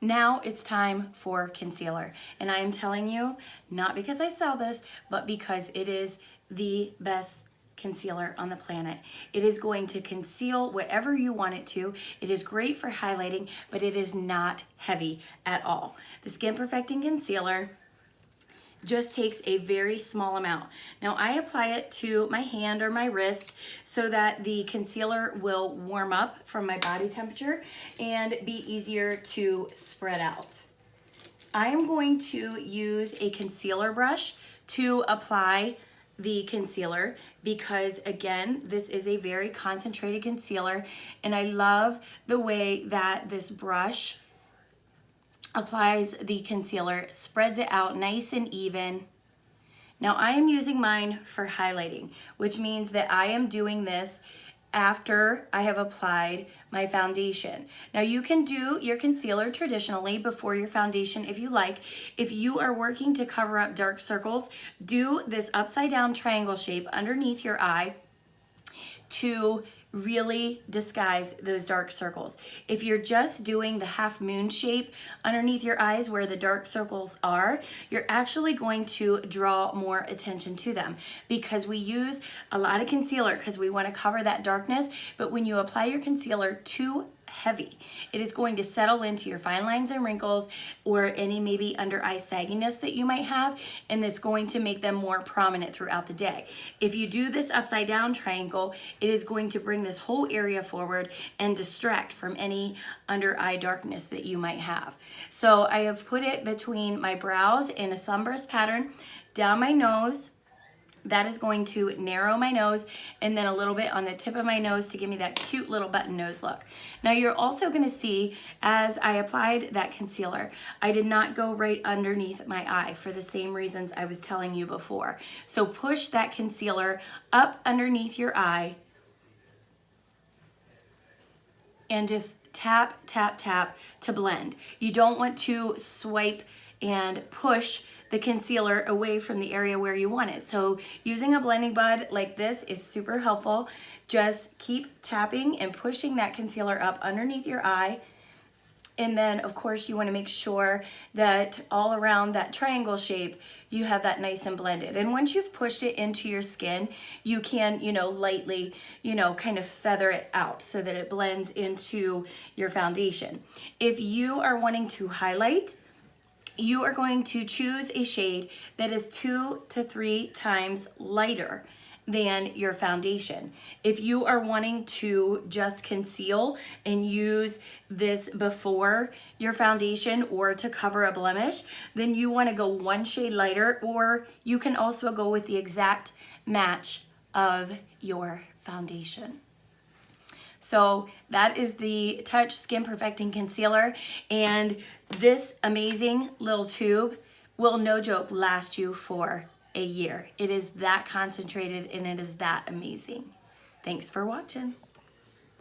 Now it's time for concealer. And I am telling you, not because I sell this, but because it is the best concealer on the planet. It is going to conceal whatever you want it to. It is great for highlighting, but it is not heavy at all. The Skin Perfecting Concealer just takes a very small amount. Now I apply it to my hand or my wrist so that the concealer will warm up from my body temperature and be easier to spread out. I am going to use a concealer brush to apply the concealer because, again, this is a very concentrated concealer, and I love the way that this brush applies the concealer, spreads it out nice and even. Now I am using mine for highlighting, which means that I am doing this after I have applied my foundation. Now you can do your concealer traditionally before your foundation if you like. If you are working to cover up dark circles, do this upside down triangle shape underneath your eye to really disguise those dark circles. If you're just doing the half moon shape underneath your eyes where the dark circles are, you're actually going to draw more attention to them because we use a lot of concealer because we want to cover that darkness, but when you apply your concealer too heavy, it is going to settle into your fine lines and wrinkles or any maybe under eye sagginess that you might have, and it's going to make them more prominent throughout the day. If you do this upside down triangle, it is going to bring this whole area forward and distract from any under eye darkness that you might have. So I have put it between my brows in a sunburst pattern, down my nose. That is going to narrow my nose, and then a little bit on the tip of my nose to give me that cute little button nose look. Now you're also going to see as I applied that concealer, I did not go right underneath my eye for the same reasons I was telling you before. So push that concealer up underneath your eye and just tap, tap, tap to blend. You don't want to swipe and push the concealer away from the area where you want it. So using a blending bud like this is super helpful. Just keep tapping and pushing that concealer up underneath your eye. And then of course you want to make sure that all around that triangle shape you have that nice and blended. And once you've pushed it into your skin, you can, lightly, kind of feather it out so that it blends into your foundation. If you are wanting to highlight, you are going to choose a shade that is 2 to 3 times lighter than your foundation. If you are wanting to just conceal and use this before your foundation or to cover a blemish, then you want to go 1 shade lighter, or you can also go with the exact match of your foundation. So that is the Touch Skin Perfecting Concealer, and this amazing little tube will, no joke, last you for a year. It is that concentrated and it is that amazing. Thanks for watching.